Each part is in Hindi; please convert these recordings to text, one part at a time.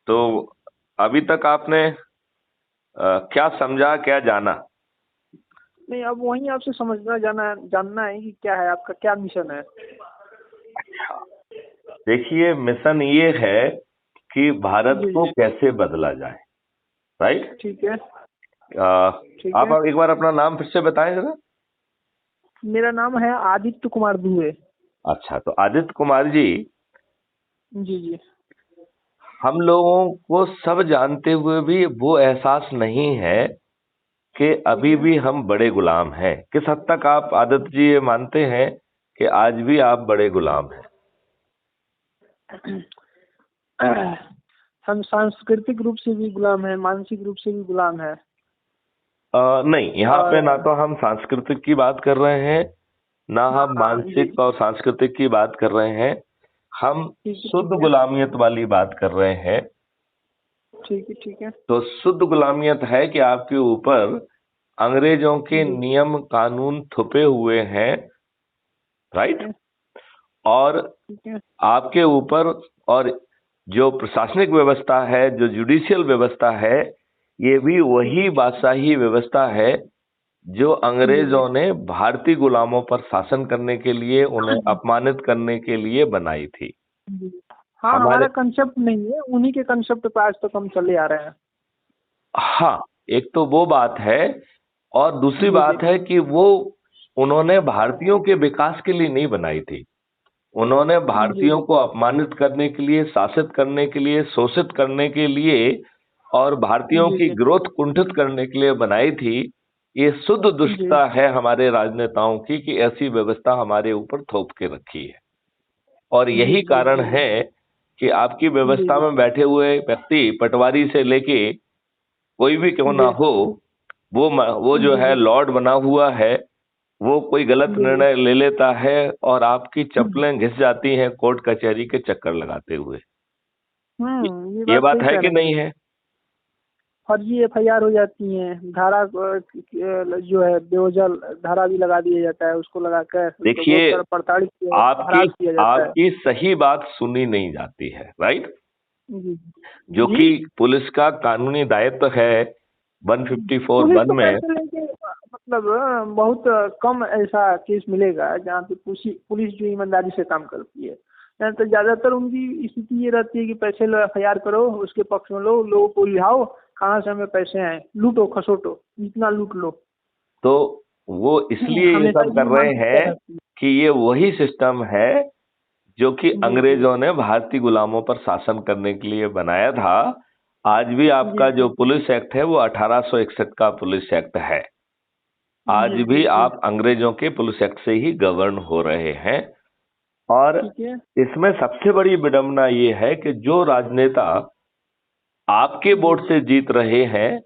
तो अभी तक आपने क्या समझा, क्या जाना? नहीं, अब वही आपसे जानना है कि क्या है आपका, क्या मिशन है। अच्छा, देखिए, मिशन ये है कि भारत जी को जी। कैसे बदला जाए। राइट। ठीक है। ठीक आप है। एक बार अपना नाम फिर से बताएं जरा। मेरा नाम है आदित्य कुमार दुबे। अच्छा, तो आदित्य कुमार जी, जी जी। हम लोगों को सब जानते हुए भी वो एहसास नहीं है कि ठीक अभी है। भी हम बड़े गुलाम हैं। किस हद तक आप आदित्य जी ये मानते हैं कि आज भी आप बड़े गुलाम हैं? हम सांस्कृतिक रूप से भी गुलाम है, मानसिक रूप से भी गुलाम है। नहीं, यहाँ पे और ना तो हम सांस्कृतिक की बात कर रहे हैं, ना हाँ हम हाँ जी मानसिक जी। और सांस्कृतिक की बात कर रहे हैं। हम ठीक है। शुद्ध ठीक है। गुलामियत वाली बात कर रहे हैं। ठीक है। ठीक है। तो शुद्ध गुलामियत है कि आपके ऊपर अंग्रेजों के जी। नियम कानून थुपे हुए हैं। ठीक राइट। है। और ठीक है। आपके ऊपर, और जो प्रशासनिक व्यवस्था है, जो जुडिशियल व्यवस्था है, ये भी ठीक वही है। बादशाही व्यवस्था है जो जी जी। अंग्रेजों ने भारतीय गुलामों पर शासन करने के लिए, उन्हें अपमानित करने के लिए बनाई थी। जी। हाँ, हमारे, हमारा कंसेप्ट नहीं है, उन्हीं के कंसेप्ट पे आज तक हम चले आ रहे हैं। हाँ, एक तो वो बात है, और दूसरी जी जी। बात है कि वो, उन्होंने भारतीयों के विकास के लिए नहीं बनाई थी। उन्होंने जी भारतीयों जी। को अपमानित करने के लिए, शासित करने के लिए, शोषित करने के लिए, और भारतीयों जी की जी। ग्रोथ कुंठित करने के लिए बनाई थी। ये शुद्ध जी दुष्टता है हमारे राजनेताओं की कि ऐसी व्यवस्था हमारे ऊपर थोप के रखी है। और जी। यही जी कारण जी। है कि आपकी जी व्यवस्था जी। में बैठे हुए व्यक्ति, पटवारी से लेके कोई भी क्यों ना जी हो, वो जो जी। है जी लॉर्ड बना हुआ है, वो कोई गलत जी। जी। निर्णय ले लेता है और आपकी चप्पलें घिस जाती हैं कोर्ट कचहरी के चक्कर लगाते हुए। ये, ये ये बात बात सही है कह कि रहे हैं। नहीं है? फर्जी एफआईआर हो जाती है, धारा जो है बेवजह धारा भी लगा दिया जाता है, उसको लगा कर उसको बहुत देखिए, सारा प्रताड़ित किया, आपकी हरास किया जाता है। आपकी सही बात सुनी नहीं जाती है। राइट। जी जो जी। कि पुलिस का कानूनी दायित्व है 154 पुलिस वन तो में। पैसे लेके मतलब बहुत कम ऐसा केस मिलेगा जहाँ पे पुलिस जो ईमानदारी से काम करती है। नहीं तो ज्यादातर उनकी स्थिति ये रहती है कि पैसे लो, एफआईआर करो, उसके पक्ष में लो, लोगों को लिहाओ, कहाँ से हमें पैसे आए, लूटो खसोटो, जितना लूट लो। तो वो इसलिए ये हमेशा सब कर ये रहे मानसिकता हैं रहती कि ये वही सिस्टम है जो कि है। जी जी। अंग्रेजों ने भारतीय गुलामों पर शासन करने के लिए बनाया था। आज भी जी आपका जो जी। पुलिस एक्ट है वो 1861 का पुलिस एक्ट है। आज जी भी जी। जी। आप अंग्रेजों के पुलिस एक्ट से ही गवर्न हो रहे हैं। और ठीक है। इसमें सबसे बड़ी विडंबना ये है कि जो राजनेता आपके जी वोट जी। से जीत रहे हैं,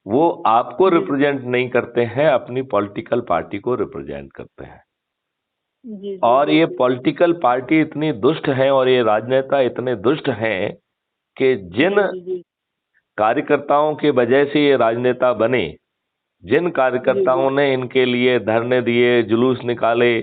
वो आपको जी रिप्रेजेंट नहीं करते हैं, अपनी पॉलिटिकल पार्टी को रिप्रेजेंट करते हैं। जी। जी और जी। ये पॉलिटिकल पार्टी इतनी दुष्ट है, और ये राजनेता इतने दुष्ट हैं कि जिन जी जी। जी कार्यकर्ताओं के वजह से ये राजनेता बने, जिन जी। जी कार्यकर्ताओं ने इनके लिए धरने दिए, जुलूस निकाले,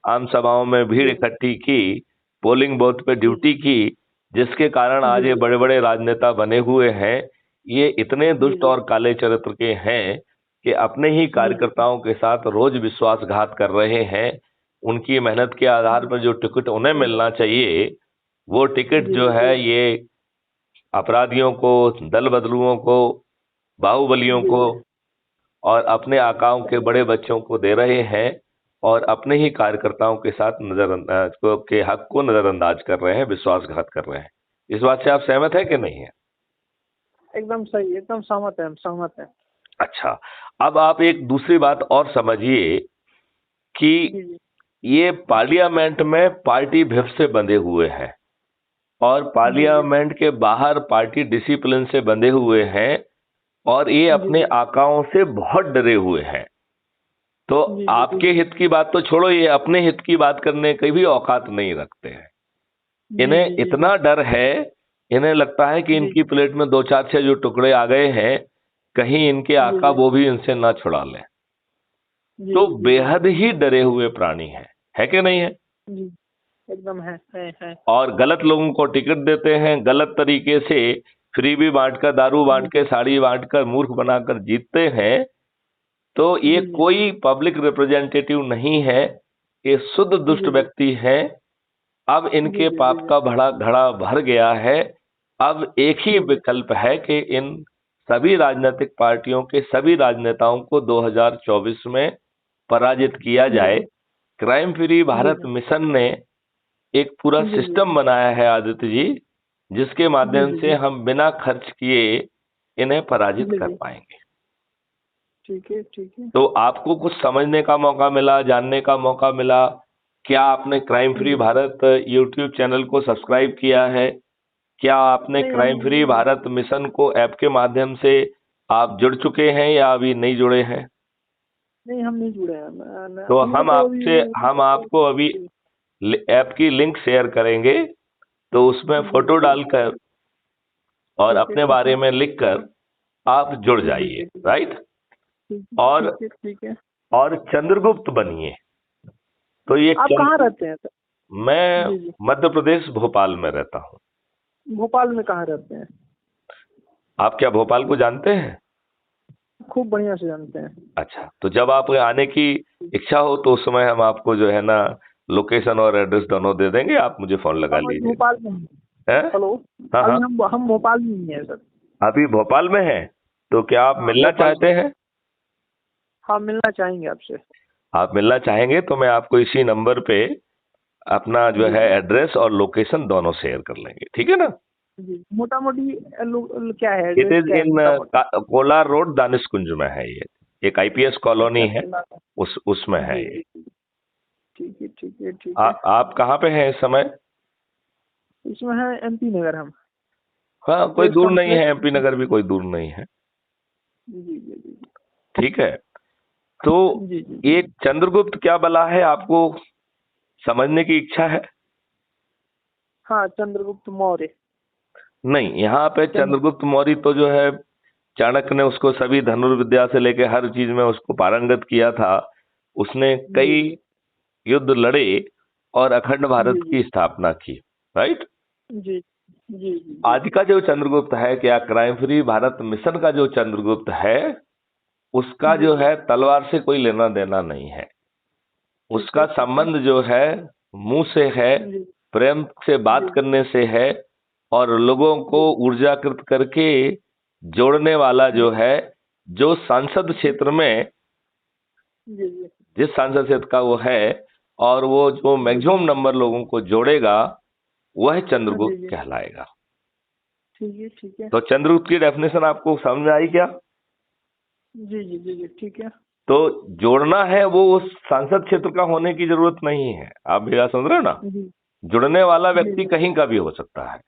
आम सभाओं में भीड़ जी। इकट्ठी की, पोलिंग बूथ पे जी ड्यूटी की, जिसके कारण आज जी। ये जी बड़े बड़े राजनेता बने हुए हैं, ये इतने जी। दुष्ट और काले चरित्र के हैं कि अपने ही जी जी। कार्यकर्ताओं के साथ रोज विश्वासघात कर रहे हैं। उनकी मेहनत के आधार पर जो टिकट उन्हें मिलना चाहिए, वो टिकट जी जो जी। है ये अपराधियों को, दल बदलुओं को, बाहुबलियों जी को, जी। और अपने आकाओं के बड़े बच्चों को दे रहे हैं, और अपने ही कार्यकर्ताओं के साथ नजरअंदाज को के हक को नजरअंदाज कर रहे हैं, विश्वासघात कर रहे हैं। इस बात से आप सहमत है कि नहीं है? एकदम सही, एकदम सहमत है, हम सहमत हैं। अच्छा, अब आप एक दूसरी बात और समझिए कि जी जी। ये पार्लियामेंट में पार्टी व्हिप से बंधे हुए हैं, और जी जी। पार्लियामेंट के बाहर पार्टी डिसिप्लिन से बंधे हुए हैं, और ये जी अपने जी। आकाओं से बहुत डरे हुए हैं। तो जी जी। जी आपके हित की बात तो छोड़ो, ये अपने हित की बात करने की भी औकात नहीं रखते हैं। जी। इन्हें जी जी। इतना डर है, इन्हें लगता है कि जी इनकी प्लेट में दो चार छह जो टुकड़े आ गए हैं, कहीं इनके जी। आका जी वो भी इनसे ना छुड़ा लें। जी। तो जी जी। जी बेहद ही डरे हुए प्राणी हैं, है कि नहीं है? जी। एकदम है। और गलत लोगों को टिकट देते हैं, गलत तरीके से फ्री भी बांट कर, दारू बांट के, साड़ी बांट कर, मूर्ख बनाकर जीतते हैं, तो ये कोई पब्लिक रिप्रेजेंटेटिव नहीं है, ये शुद्ध दुष्ट व्यक्ति हैं। अब इनके पाप का बड़ा घड़ा भर गया है। अब एक ही विकल्प है कि इन सभी राजनीतिक पार्टियों के सभी राजनेताओं को 2024 में पराजित किया जाए। क्राइम फ्री भारत मिशन ने एक पूरा सिस्टम बनाया है आदित्य जी, जिसके माध्यम से हम बिना खर्च किए इन्हें पराजित कर पाएंगे। ठीक है, ठीक है। तो आपको कुछ समझने का मौका मिला, जानने का मौका मिला? क्या आपने crime free Bharat YouTube channel को सब्सक्राइब किया है? क्या आपने क्राइम फ्री भारत मिशन को ऐप के माध्यम से आप जुड़ चुके हैं या अभी नहीं जुड़े हैं? नहीं, हम नहीं जुड़े हैं। तो हम आपको अभी ऐप की लिंक शेयर करेंगे, तो उसमें फोटो डालकर और अपने बारे में लिखकर आप जुड़ जाइए, राइट? और और चंद्रगुप्त बनिए। तो ये आप कहाँ रहते हैं सर? मैं मध्य प्रदेश भोपाल में रहता हूँ। भोपाल में कहाँ रहते हैं? आप क्या भोपाल को जानते हैं? खूब बढ़िया से जानते हैं। अच्छा, तो जब आप आने की इच्छा हो तो उस समय हम आपको जो है ना लोकेशन और एड्रेस दोनों दे देंगे, आप मुझे फोन लगा लीजिए। भोपाल में है? हेलो, हाँ हाँ, हम भोपाल में ही हैं सर। अभी भोपाल में हैं, तो क्या आप मिलना चाहते हैं? हाँ, मिलना चाहेंगे आपसे। आप मिलना चाहेंगे तो मैं आपको इसी नंबर पे अपना जो है एड्रेस और लोकेशन दोनों शेयर कर लेंगे, ठीक है ना? मोटा मोटी क्या है? It is in Kolar road, Danish Kunj में है। ये एक आईपीएस कॉलोनी है, उसमें है ये। ठीक है, ठीक है, ठीक है। आप कहाँ पे हैं इस समय? इसमें है एमपी नगर हम। हाँ, कोई दूर नहीं है, एमपी नगर भी कोई दूर नहीं है। जी जी जी। ठीक है, तो एक चंद्रगुप्त क्या बला है, आपको समझने की इच्छा है? हाँ, चंद्रगुप्त मौर्य। नहीं, यहाँ पे चंद्रगुप्त मौर्य तो जो है चाणक्य ने उसको सभी धनुर्विद्या से लेके हर चीज में उसको पारंगत किया था। उसने कई युद्ध लड़े और अखंड भारत की स्थापना की, राइट? जी जी। आज का जो चंद्रगुप्त है, क्या क्राइम फ्री भारत मिशन का जो चंद्रगुप्त है, उसका जो है तलवार से कोई लेना देना नहीं है। उसका संबंध जो है मुंह से है, प्रेम से बात करने से है, और लोगों को ऊर्जाकृत करके जोड़ने वाला जो है, जो सांसद क्षेत्र में जिस सांसद क्षेत्र का वो है, और वो जो मैक्सिमम नंबर लोगों को जोड़ेगा, वह चंद्रगुप्त कहलाएगा। ठीक है, ठीक है। तो चंद्रगुप्त की डेफिनेशन आपको समझ आई क्या? जी जी जी जी, ठीक है। तो जोड़ना है वो उस सांसद क्षेत्र का होने की जरूरत नहीं है। आप भी समझ रहे हो ना? जुड़ने वाला व्यक्ति कहीं का भी हो सकता है।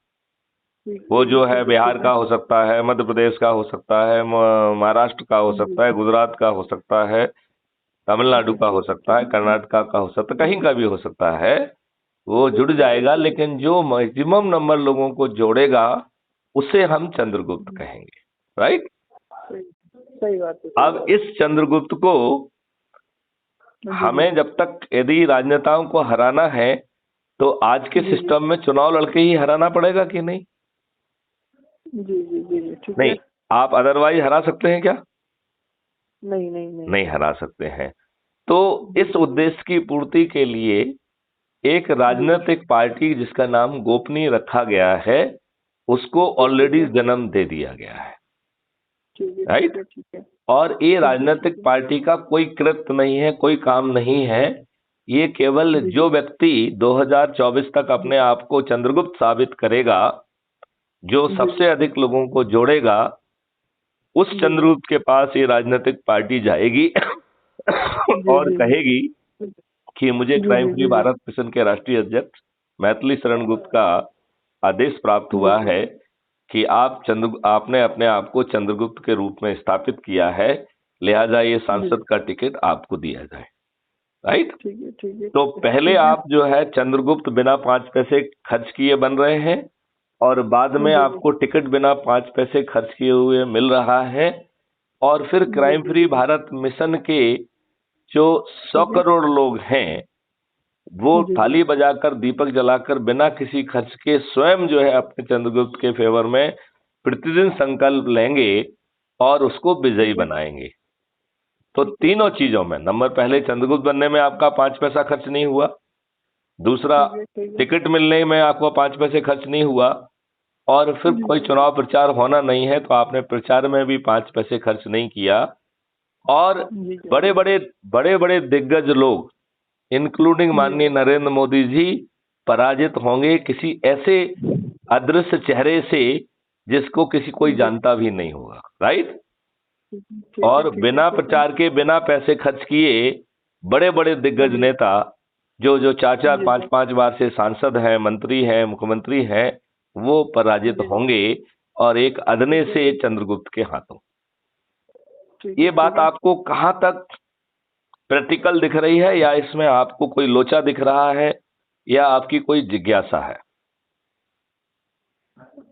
वो जो है बिहार का हो सकता है, मध्य प्रदेश का हो सकता है, महाराष्ट्र का हो सकता है, गुजरात का हो सकता है, तमिलनाडु का हो सकता है, कर्नाटका का हो सकता है, कहीं का भी हो सकता है। वो जुड़ जाएगा, लेकिन जो मैक्सिमम नंबर लोगों को जोड़ेगा उसे हम चंद्रगुप्त कहेंगे, राइट? सही बात है। अब इस चंद्रगुप्त को हमें जब तक यदि राजनेताओं को हराना है, तो आज के सिस्टम में चुनाव लड़के ही हराना पड़ेगा कि नहीं? जी जी जी, ठीक नहीं, है। आप अदरवाइज हरा सकते हैं क्या? नहीं नहीं नहीं, नहीं हरा सकते हैं। तो इस उद्देश्य की पूर्ति के लिए एक राजनीतिक पार्टी जिसका नाम गोपनीय रखा गया है, उसको ऑलरेडी जन्म दे दिया गया है, राइट? और ये राजनीतिक पार्टी का कोई कृत्य नहीं है, कोई काम नहीं है। ये केवल जो व्यक्ति 2024 तक अपने आप को चंद्रगुप्त साबित करेगा, जो सबसे अधिक लोगों को जोड़ेगा, उस चंद्रगुप्त के पास ये राजनीतिक पार्टी जाएगी और कहेगी कि मुझे क्राइम फ्री भारत मिशन के राष्ट्रीय अध्यक्ष मैथिली शरण गुप्त का आदेश प्राप्त हुआ है कि आपने अपने आप को चंद्रगुप्त के रूप में स्थापित किया है, लिहाजा ये सांसद का टिकट आपको दिया जाए, राइट? ठीक है। तो पहले आप जो है चंद्रगुप्त बिना 5 पैसे खर्च किए बन रहे हैं, और बाद में आपको टिकट बिना 5 पैसे खर्च किए हुए मिल रहा है। और फिर क्राइम फ्री भारत मिशन के जो 100 करोड़ लोग हैं, वो थाली बजाकर, दीपक जलाकर, बिना किसी खर्च के स्वयं जो है अपने चंद्रगुप्त के फेवर में प्रतिदिन संकल्प लेंगे और उसको विजयी बनाएंगे। तो तीनों चीजों में, नंबर पहले चंद्रगुप्त बनने में आपका 5 पैसा खर्च नहीं हुआ, दूसरा टिकट मिलने में आपको 5 पैसे खर्च नहीं हुआ, और फिर कोई चुनाव प्रचार होना नहीं है तो आपने प्रचार में भी 5 पैसे खर्च नहीं किया। और बड़े बड़े दिग्गज लोग इंक्लूडिंग माननीय नरेंद्र मोदी जी पराजित होंगे किसी ऐसे अदृश्य चेहरे से जिसको कोई जानता भी नहीं होगा, राइट। और बिना प्रचार के, बिना पैसे खर्च किए बड़े बड़े दिग्गज नेता जो 4-4 5-5 बार से सांसद हैं, मंत्री हैं, मुख्यमंत्री हैं, वो पराजित होंगे और एक अदने से चंद्रगुप्त के हाथों। ये बात आपको कहां तक प्रैक्टिकल दिख रही है, या इसमें आपको कोई लोचा दिख रहा है, या आपकी कोई जिज्ञासा है?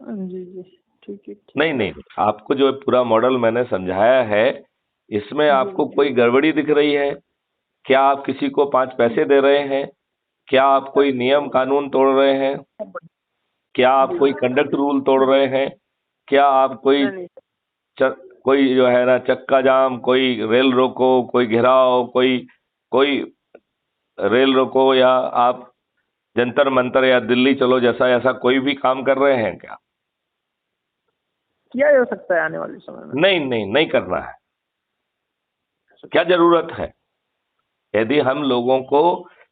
जी ठीक। नहीं, आपको जो पूरा मॉडल मैंने समझाया है इसमें आपको कोई गड़बड़ी दिख रही है? क्या आप किसी को 5 पैसे दे रहे हैं? क्या आप कोई नियम कानून तोड़ रहे हैं? क्या आप कोई कंडक्ट रूल तोड़ रहे हैं? क्या आप कोई जो है ना चक्का जाम, कोई रेल रोको, कोई घेराव, कोई रेल रोको, या आप जंतर मंतर या दिल्ली चलो जैसा ऐसा कोई भी काम कर रहे हैं क्या? किया जा सकता है आने वाले समय में। नहीं करना है। क्या जरूरत है? यदि हम लोगों को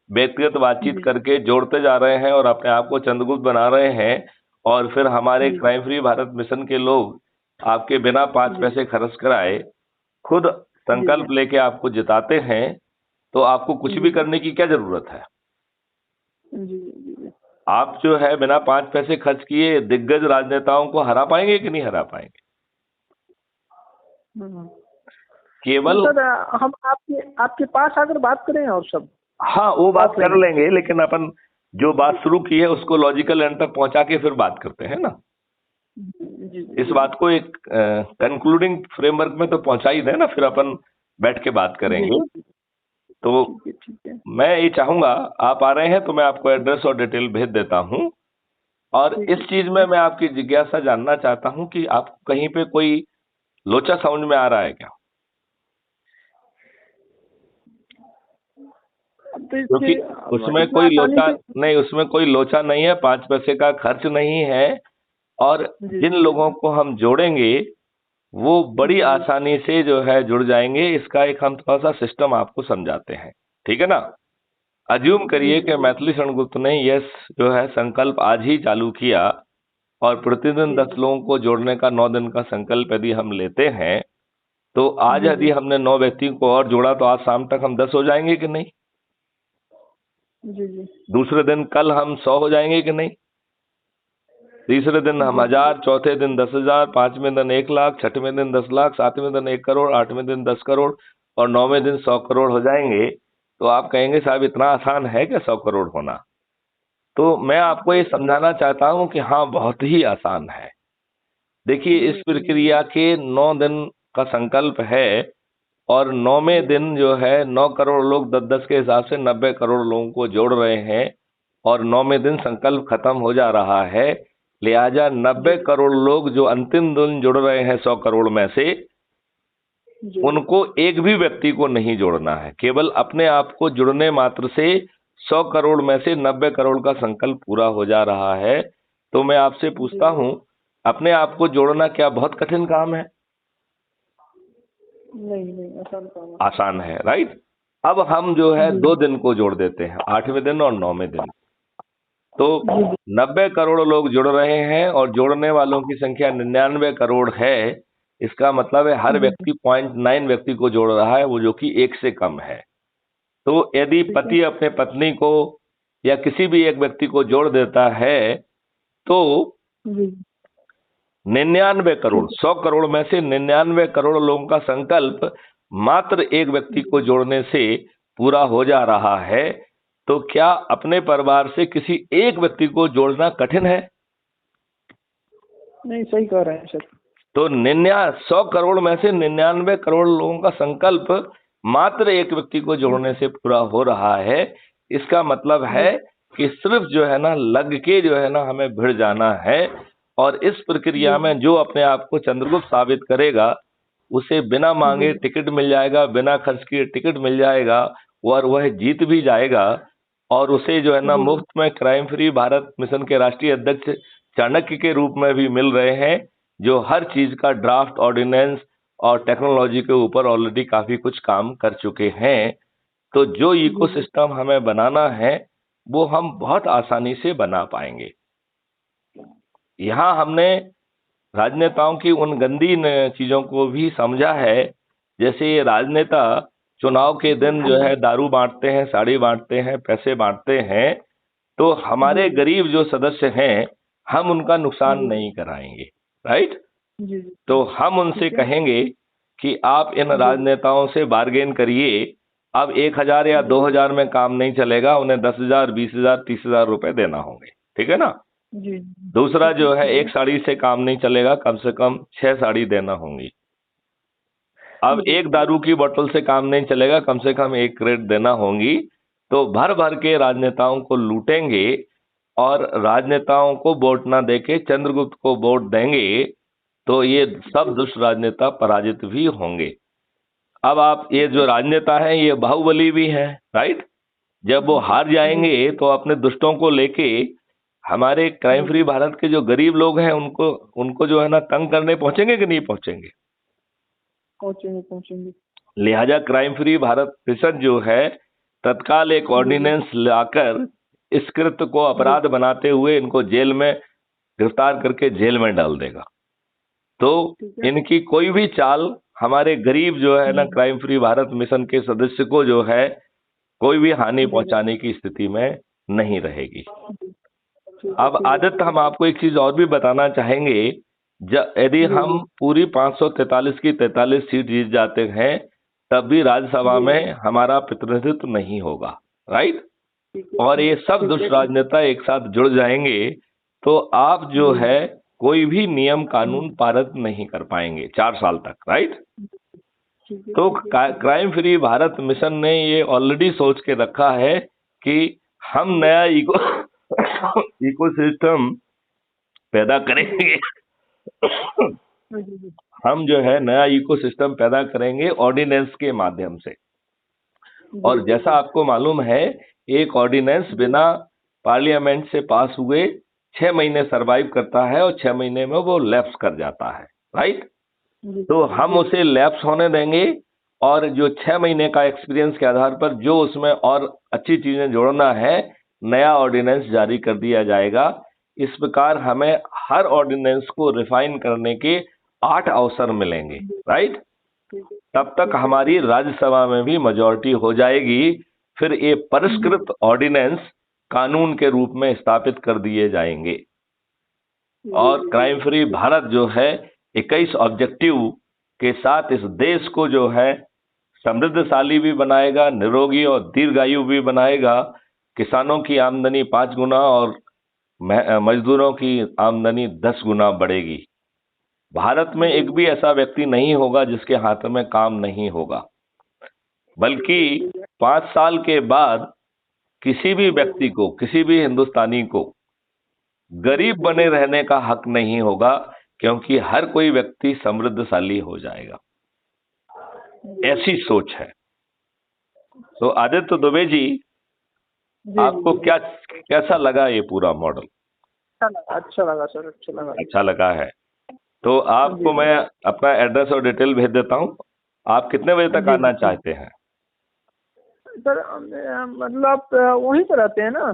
व्यक्तिगत बातचीत करके जोड़ते जा रहे हैं और अपने आप को चंद्रगुप्त बना रहे हैं, और फिर हमारे क्राइम फ्री भारत मिशन के लोग आपके बिना 5 पैसे खर्च कराए खुद संकल्प लेके आपको जिताते हैं, तो आपको कुछ भी करने की क्या जरूरत है? आप जो है बिना 5 पैसे खर्च किए दिग्गज राजनेताओं को हरा पाएंगे कि नहीं हरा पाएंगे? केवल सर हम आपके पास आकर बात करें और सब। हाँ, वो बात कर लेंगे, लेकिन अपन जो बात शुरू की है उसको लॉजिकल एंड तक पहुंचा के फिर बात करते हैं ना। इस बात को एक कंक्लूडिंग फ्रेमवर्क में तो पहुंचा ही दें ना, फिर अपन बैठ के बात करेंगे। तो मैं ये चाहूंगा, आप आ रहे हैं तो मैं आपको एड्रेस और डिटेल भेज देता हूं। और इस चीज में मैं आपकी जिज्ञासा जानना चाहता हूं कि आपको कहीं पे कोई लोचा समझ में आ रहा है क्या? क्योंकि उसमें कोई लोचा नहीं, उसमें कोई लोचा नहीं है, 5 पैसे का खर्च नहीं है, और जिन लोगों को हम जोड़ेंगे वो बड़ी आसानी से जो है जुड़ जाएंगे। इसका एक हम थोड़ा सा सिस्टम आपको समझाते हैं, ठीक है ना। अज्यूम करिए कि मैथिली शरणगुप्त ने यह जो है संकल्प आज ही चालू किया, और प्रतिदिन 10 लोगों को जोड़ने का 9 दिन का संकल्प यदि हम लेते हैं, तो आज यदि हमने 9 व्यक्ति को और जोड़ा तो आज शाम तक हम 10 हो जाएंगे कि नहीं? दूसरे दिन कल हम 100 हो जाएंगे कि नहीं? तीसरे दिन हम 1000, चौथे दिन 10,000, 5वें दिन 1 लाख, 6वें दिन 10 लाख, 7वें दिन 1 करोड़, 8वें दिन 10 करोड़, और 9वें दिन 100 करोड़ हो जाएंगे। तो आप कहेंगे साहब इतना आसान है क्या 100 करोड़ होना? तो मैं आपको ये समझाना चाहता हूं कि हाँ, बहुत ही आसान है। देखिए, इस प्रक्रिया के 9 दिन का संकल्प है, और 9वें दिन जो है 9 करोड़ लोग 10-10 के हिसाब से 90 करोड़ लोगों को जोड़ रहे हैं, और 9वें दिन संकल्प खत्म हो जा रहा है। लिहाजा 90 करोड़ लोग जो अंतिम दिन जुड़ रहे हैं 100 करोड़ में से, उनको एक भी व्यक्ति को नहीं जोड़ना है। केवल अपने आप को जुड़ने मात्र से 100 करोड़ में से 90 करोड़ का संकल्प पूरा हो जा रहा है। तो मैं आपसे पूछता हूं, अपने आप को जोड़ना क्या बहुत कठिन काम है? नहीं, आसान काम है। आसान है, राइट। अब हम जो है 2 दिन को जोड़ देते हैं, 8वें दिन और 9वें दिन। तो 90 करोड़ लोग जुड़ रहे हैं, और जोड़ने वालों की संख्या 99 करोड़ है। इसका मतलब है हर व्यक्ति 0.9 व्यक्ति को जोड़ रहा है, वो जो कि 1 से कम है। तो यदि पति अपने पत्नी को या किसी भी एक व्यक्ति को जोड़ देता है, तो 99 करोड़, 100 करोड़ में से 99 करोड़ लोगों का संकल्प मात्र एक व्यक्ति को जोड़ने से पूरा हो जा रहा है। तो क्या अपने परिवार से किसी एक व्यक्ति को जोड़ना कठिन है? नहीं, सही कह रहे हैं सर। तो 100 करोड़ में से 99 करोड़ लोगों का संकल्प मात्र एक व्यक्ति को जोड़ने से पूरा हो रहा है। इसका मतलब है कि सिर्फ जो है ना लग के जो है ना हमें भिड़ जाना है, और इस प्रक्रिया जी में जो अपने आप को चंद्रगुप्त साबित करेगा उसे बिना मांगे जी टिकट मिल जाएगा, बिना खर्च किए टिकट मिल जाएगा, और वह जीत भी जाएगा। और उसे जो है ना जी मुफ्त में क्राइम फ्री भारत मिशन के राष्ट्रीय अध्यक्ष चाणक्य के रूप में भी मिल रहे हैं, जो हर चीज का ड्राफ्ट ऑर्डिनेंस और टेक्नोलॉजी के ऊपर ऑलरेडी काफी कुछ काम कर चुके हैं। तो जो जी जी इकोसिस्टम हमें बनाना है वो हम बहुत आसानी से बना पाएंगे। यहाँ हमने राजनेताओं की उन गंदी चीजों को भी समझा है। जैसे ये राजनेता चुनाव के दिन जो है दारू बांटते हैं, साड़ी बांटते हैं, पैसे बांटते हैं, तो जी हमारे जी गरीब जो सदस्य हैं हम उनका नुकसान जी नहीं कराएंगे। राइट। जी जी तो हम उनसे ठीक है। कहेंगे कि आप इन जी राजनेताओं से बार्गेन करिए। अब 1,000 या जी 2,000 में काम नहीं चलेगा, उन्हें 10,000, 20,000, 30,000 रुपए देना होंगे। ठीक है ना। जी दूसरा जो है ठीक है। एक साड़ी से काम नहीं चलेगा, कम से कम 6 साड़ी देना होंगी। अब जी एक दारू की बोतल से काम नहीं चलेगा, कम से कम एक क्रेट देना होंगी। तो भर भर के राजनेताओं को लूटेंगे और राजनेताओं को वोट ना देके चंद्रगुप्त को वोट देंगे, तो ये सब दुष्ट राजनेता पराजित भी होंगे। अब आप ये जो राजनेता हैं ये बाहुबली भी हैं। राइट। जब वो हार जी जाएंगे तो अपने दुष्टों को लेके हमारे क्राइम जी फ्री भारत के जो गरीब लोग हैं उनको उनको जो है ना तंग करने पहुंचेंगे कि नहीं पहुंचेंगे। पहुंचेंगे पहुंचेंगे। लिहाजा क्राइम फ्री भारत मिशन जो है तत्काल एक जी जी ऑर्डिनेंस लाकर इस कृत्य को जी अपराध बनाते हुए इनको जेल में गिरफ्तार करके जेल में डाल देगा। तो ठीक है। इनकी कोई भी चाल हमारे गरीब जो है ना क्राइम फ्री भारत मिशन के सदस्य को जो है कोई भी हानि जी जी पहुंचाने की स्थिति में नहीं रहेगी। ठीक है अब ठीक है आदित्य ठीक है। हम आपको एक चीज और भी बताना चाहेंगे। यदि जी हम जी पूरी 543 की 43 सीट जीत जाते हैं तब भी राज्यसभा जी में हमारा प्रतिनिधित्व नहीं होगा। राइट। ठीक है और ये सब ठीक है दुष्ट ठीक राजनेता एक साथ जुड़ जाएंगे तो आप है। जो जी है कोई भी नियम जी कानून पारित नहीं कर पाएंगे 4 साल तक। राइट। ठीक है तो ठीक है ठीक है। क्राइम फ्री भारत मिशन ने ये ऑलरेडी सोच के रखा है कि हम नया इकोसिस्टम पैदा जी करेंगे। जी जी हम जो है नया इकोसिस्टम पैदा करेंगे ऑर्डिनेंस के माध्यम से। जी और जी जैसा आपको मालूम है एक ऑर्डिनेंस जी बिना पार्लियामेंट से पास हुए 6 महीने सरवाइव करता है और 6 महीने में वो लैप्स कर जाता है। राइट। जी तो हम जी उसे लैप्स होने देंगे और जो 6 महीने का एक्सपीरियंस के आधार पर जो उसमें और अच्छी चीजें जोड़ना है नया ऑर्डिनेंस जारी कर दिया जाएगा। इस प्रकार हमें हर ऑर्डिनेंस को रिफाइन करने के 8 अवसर मिलेंगे। राइट। ठीक है तब तक ठीक है हमारी ठीक है। राज्यसभा में भी मेजॉरिटी हो जाएगी। फिर ये जी परिष्कृत ऑर्डिनेंस कानून के रूप में स्थापित कर दिए जाएंगे। जी और जी क्राइम फ्री भारत जो है 21 ऑब्जेक्टिव के साथ इस देश को जो है समृद्धशाली भी बनाएगा, निरोगी और दीर्घायु भी बनाएगा। किसानों की आमदनी 5 गुना और मजदूरों की आमदनी 10 गुना बढ़ेगी। भारत में जी एक भी ऐसा व्यक्ति नहीं होगा जिसके हाथ में काम नहीं होगा। बल्कि ठीक है 5 साल के बाद किसी भी जी व्यक्ति को, किसी भी हिंदुस्तानी को जी गरीब जी बने रहने का हक नहीं होगा, क्योंकि हर कोई व्यक्ति समृद्धशाली हो जाएगा। जी ऐसी सोच है। तो आदित्य दुबे जी, जी आपको जी क्या कैसा लगा ये पूरा मॉडल। अच्छा लगा सर अच्छा लगा। अच्छा लगा है। तो जी आपको जी मैं अपना एड्रेस और डिटेल भेज देता हूँ। आप कितने बजे तक जी आना जी चाहते हैं। सर मतलब आप वहीं पर रहते हैं ना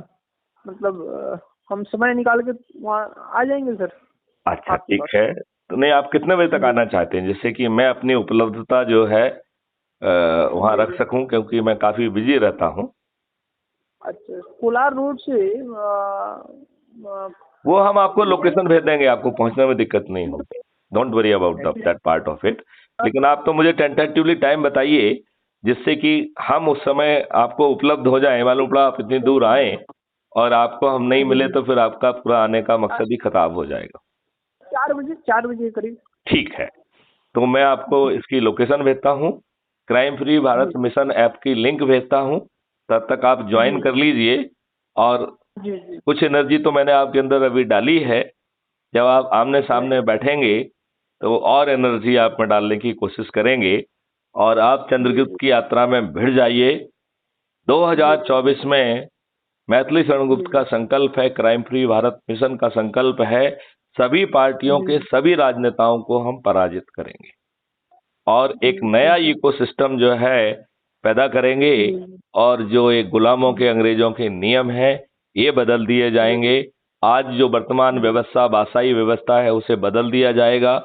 मतलब हम समय निकाल के वहाँ आ जाएंगे सर अच्छा आपके ठीक पास। है। तो नहीं, आप कितने बजे तक जी आना चाहते हैं जिससे कि मैं अपनी उपलब्धता जो है वहाँ जी रख जी सकूं, क्योंकि मैं काफ़ी बिजी रहता हूँ। अच्छा कोलार रोड से वो हम आपको लोकेशन भेज देंगे, आपको पहुंचने में दिक्कत नहीं होगी। Don't worry about that part of it. लेकिन आप तो मुझे टेंटेटिवली टाइम बताइए जिससे कि हम उस समय आपको उपलब्ध हो जाए। मालूम पड़ा आप इतनी दूर आए और आपको हम नहीं जी मिले जी तो फिर आपका पूरा आने का मकसद ही खराब हो जाएगा। 4 बजे के करीब। ठीक है। तो मैं आपको इसकी लोकेशन भेजता हूँ, क्राइम फ्री भारत जी मिशन ऐप की लिंक भेजता हूँ। तब तक आप ज्वाइन जी कर लीजिए। और जी जी कुछ एनर्जी तो मैंने आपके अंदर अभी डाली है, जब आप आमने सामने बैठेंगे तो और एनर्जी आप में डालने की कोशिश करेंगे और आप चंद्रगुप्त की यात्रा में भिड़ जाइए। 2024 में मैथिली शरण गुप्त का संकल्प है, क्राइम फ्री भारत मिशन का संकल्प है, सभी पार्टियों के सभी राजनेताओं को हम पराजित करेंगे और एक नया इकोसिस्टम जो है पैदा करेंगे और जो एक गुलामों के अंग्रेजों के नियम हैं ये बदल दिए जाएंगे। आज जो वर्तमान व्यवस्था बासाई व्यवस्था है उसे बदल दिया जाएगा।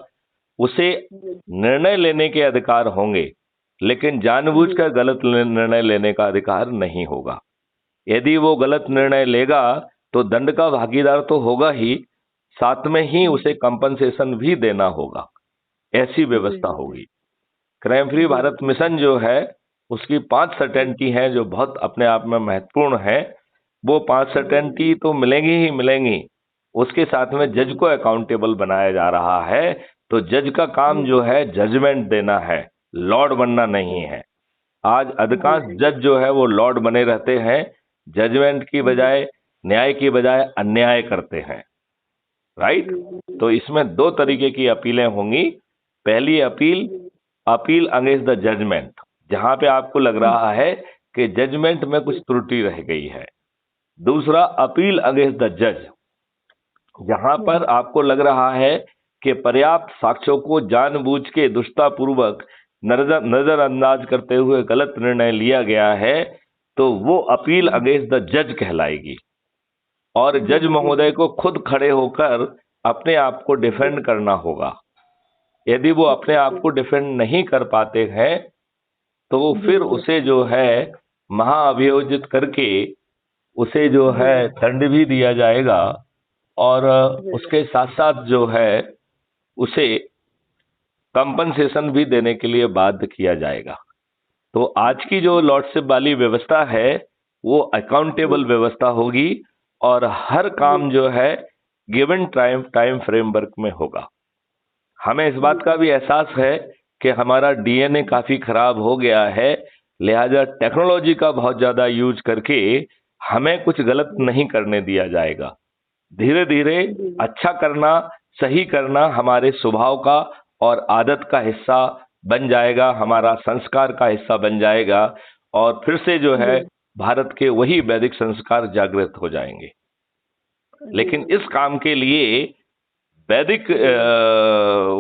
उसे निर्णय लेने के अधिकार होंगे लेकिन जानबूझकर गलत निर्णय लेने का अधिकार नहीं होगा। यदि वो गलत निर्णय लेगा तो दंड का भागीदार तो होगा ही, साथ में ही उसे कंपनसेशन भी देना होगा। ऐसी व्यवस्था होगी। क्राइम फ्री भारत मिशन जो है उसकी 5 सर्टेनिटी हैं जो बहुत अपने आप में महत्वपूर्ण है। वो 5 सर्टेनिटी तो मिलेंगी ही मिलेंगी, उसके साथ में जज को अकाउंटेबल बनाया जा रहा है। तो जज का काम जो है जजमेंट देना है, लॉर्ड बनना नहीं है। आज अधिकांश जज जो है वो लॉर्ड बने रहते हैं, जजमेंट की बजाय, न्याय की बजाय अन्याय करते हैं। राइट? तो इसमें 2 तरीके की अपीलें होंगी। पहली appeal, appeal against the judgment, जहां पे आपको लग रहा है कि जजमेंट में कुछ त्रुटि रह गई है। दूसरा, अपील अगेंस्ट द जज, जहां पर आपको लग रहा है कि पर्याप्त साक्ष्यों को जानबूझ के दुष्टतापूर्वक नजरअंदाज करते हुए गलत निर्णय लिया गया है, तो वो अपील अगेंस्ट द जज कहलाएगी। और जज महोदय को खुद खड़े होकर अपने आप को डिफेंड करना होगा। यदि वो अपने आप को डिफेंड नहीं कर पाते हैं तो वो फिर उसे जो है महाअभियोजित करके उसे जो है दंड भी दिया जाएगा और उसके साथ साथ जो है उसे कंपनसेशन भी देने के लिए बाध्य किया जाएगा। तो आज की जो लॉर्डशिप वाली व्यवस्था है वो अकाउंटेबल व्यवस्था होगी और हर काम जो है गिवन टाइम फ्रेमवर्क में होगा। हमें इस बात का भी एहसास है कि हमारा डीएनए काफी खराब हो गया है, लिहाजा टेक्नोलॉजी का बहुत ज्यादा यूज करके हमें कुछ गलत नहीं करने दिया जाएगा। धीरे धीरे अच्छा करना, सही करना हमारे स्वभाव का और आदत का हिस्सा बन जाएगा, हमारा संस्कार का हिस्सा बन जाएगा और फिर से जो है भारत के वही वैदिक संस्कार जागृत हो जाएंगे। लेकिन इस काम के लिए वैदिक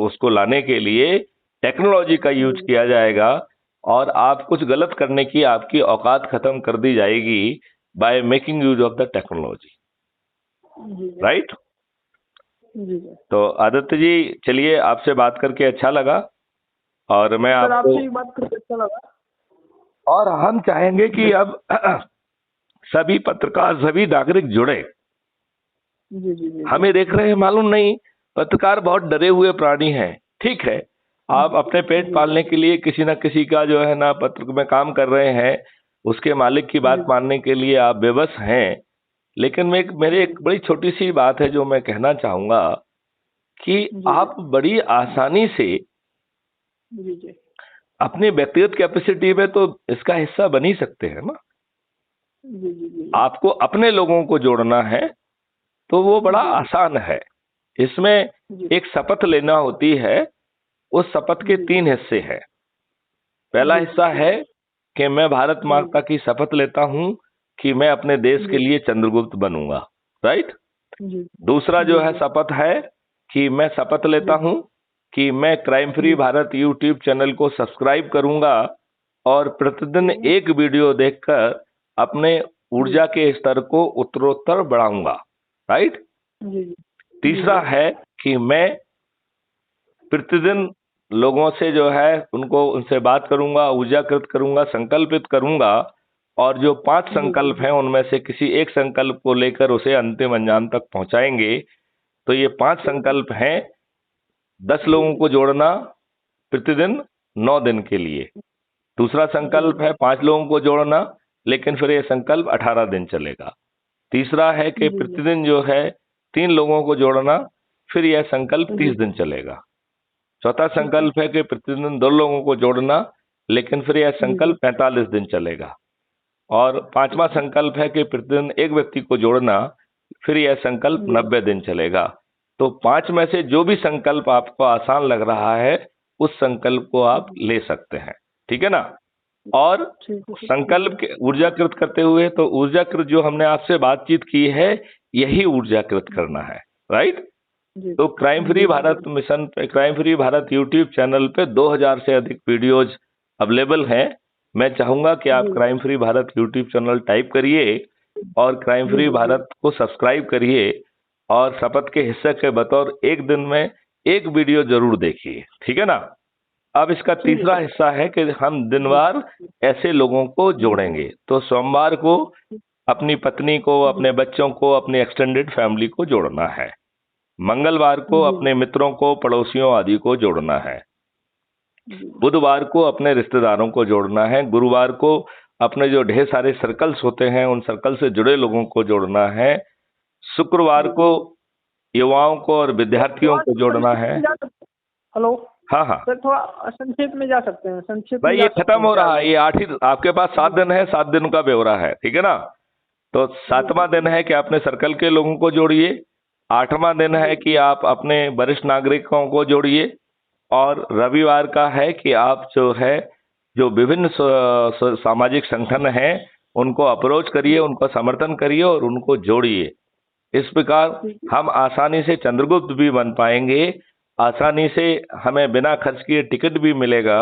उसको लाने के लिए टेक्नोलॉजी का यूज किया जाएगा और आप कुछ गलत करने की आपकी औकात खत्म कर दी जाएगी by making use of the technology. Right? तो आदित्य जी, चलिए आपसे बात करके अच्छा लगा और मैं आपसे बात करके अच्छा लगा और हम चाहेंगे कि अब सभी पत्रकार, सभी नागरिक जुड़े। हमें देख रहे हैं, मालूम नहीं, पत्रकार बहुत डरे हुए प्राणी हैं। ठीक है, आप अपने पेट पालने के लिए किसी ना किसी का जो है ना पत्र में काम कर रहे हैं, उसके मालिक की बात मानने के लिए आप बेबस हैं। लेकिन मेरे एक बड़ी छोटी सी बात है जो मैं कहना चाहूंगा कि आप बड़ी आसानी से अपनी व्यक्तिगत कैपेसिटी में तो इसका हिस्सा बन ही सकते हैं ना। आपको अपने लोगों को जोड़ना है तो वो बड़ा आसान है। इसमें एक शपथ लेना होती है। उस शपथ के 3 हिस्से हैं। पहला हिस्सा है कि मैं भारत माता की शपथ लेता हूं कि मैं अपने देश के लिए चंद्रगुप्त बनूंगा। राइट? दूसरा जो है शपथ है कि मैं शपथ लेता हूं कि मैं crime free Bharat YouTube channel को सब्सक्राइब करूंगा और प्रतिदिन एक वीडियो देखकर अपने ऊर्जा के स्तर को उत्तरोत्तर बढ़ाऊंगा। राइट? तीसरा है कि मैं प्रतिदिन लोगों से जो है उनसे बात करूंगा, ऊर्जाकृत करूंगा, संकल्पित करूंगा और जो 5 संकल्प हैं उनमें से किसी एक संकल्प को लेकर उसे अंतिम अंजाम तक पहुंचाएंगे। तो ये 5 संकल्प हैं। 10 लोगों को जोड़ना प्रतिदिन 9 दिन के लिए। दूसरा संकल्प है 5 लोगों को जोड़ना, लेकिन फिर ये संकल्प 18 दिन चलेगा। तीसरा है कि प्रतिदिन जो है 3 लोगों को जोड़ना, फिर यह संकल्प 30 दिन चलेगा। चौथा संकल्प है कि प्रतिदिन 2 लोगों को जोड़ना, लेकिन फिर यह संकल्प 45 दिन चलेगा। और 5वां संकल्प है कि प्रतिदिन एक व्यक्ति को जोड़ना, फिर यह संकल्प 90 दिन चलेगा। तो 5 में से जो भी संकल्प आपको आसान लग रहा है उस संकल्प को आप ले सकते हैं, ठीक है ना। और ठीक है। संकल्प के ऊर्जाकृत करते हुए, तो ऊर्जाकृत जो हमने आपसे बातचीत की है यही ऊर्जाकृत करना है, राइट। जी तो क्राइम फ्री भारत मिशन पे, crime free Bharat YouTube channel पे 2000 से अधिक वीडियोज अवेलेबल हैं। मैं चाहूंगा कि आप जी crime free Bharat YouTube channel type करिए और क्राइम फ्री भारत को सब्सक्राइब करिए और शपथ के हिस्से के बतौर एक दिन में एक वीडियो जरूर देखिए, ठीक है ना। अब इसका तीसरा हिस्सा है कि हम दिनवार ऐसे लोगों को जोड़ेंगे। तो सोमवार को अपनी पत्नी को, अपने बच्चों को, अपनी एक्सटेंडेड फैमिली को जोड़ना है। मंगलवार को अपने मित्रों को, पड़ोसियों आदि को जोड़ना है। बुधवार को अपने रिश्तेदारों को जोड़ना है। गुरुवार को अपने जो ढेर सारे सर्कल्स होते हैं उन सर्कल से जुड़े लोगों को जोड़ना है। शुक्रवार को युवाओं को और विद्यार्थियों को जोड़ना है। हेलो। हाँ हाँ सर थोड़ा संक्षेप में जा सकते हैं, संक्षेप भाई, में ये जा सकते खत्म हैं हो क्या? रहा है, ये 8 ही आपके पास 7 दिन है, 7 दिन का ब्यौरा है, ठीक है ना। तो 7वां दिन है कि अपने सर्कल के लोगों को जोड़िए। 8वां दिन है कि आप अपने वरिष्ठ नागरिकों को जोड़िए। और रविवार का है कि आप जो है, जो विभिन्न सामाजिक संगठन हैं उनको अप्रोच करिए, उनको समर्थन करिए और उनको जोड़िए। इस प्रकार हम आसानी से चंद्रगुप्त भी बन पाएंगे, आसानी से हमें बिना खर्च किए टिकट भी मिलेगा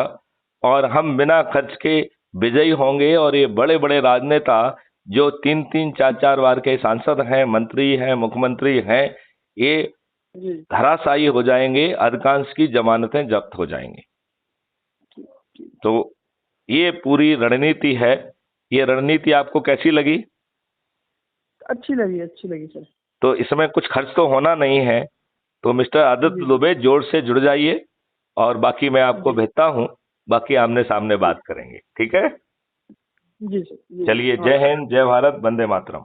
और हम बिना खर्च के विजयी होंगे। और ये बड़े बड़े राजनेता जो 3-3, 4-4 बार के सांसद हैं, मंत्री हैं, मुख्यमंत्री हैं, ये धराशायी हो जाएंगे, अधिकांश की जमानतें जब्त हो जाएंगी। तो ये पूरी रणनीति है। ये रणनीति आपको कैसी लगी? अच्छी लगी सर। तो इसमें कुछ खर्च तो होना नहीं है। तो मिस्टर आदित्य दुबे जोर से जुड़ जाइए और बाकी मैं आपको भेजता हूँ, बाकी आमने सामने बात करेंगे, ठीक है। जी सर। चलिए, जय हिंद, जय भारत, वंदे मातरम।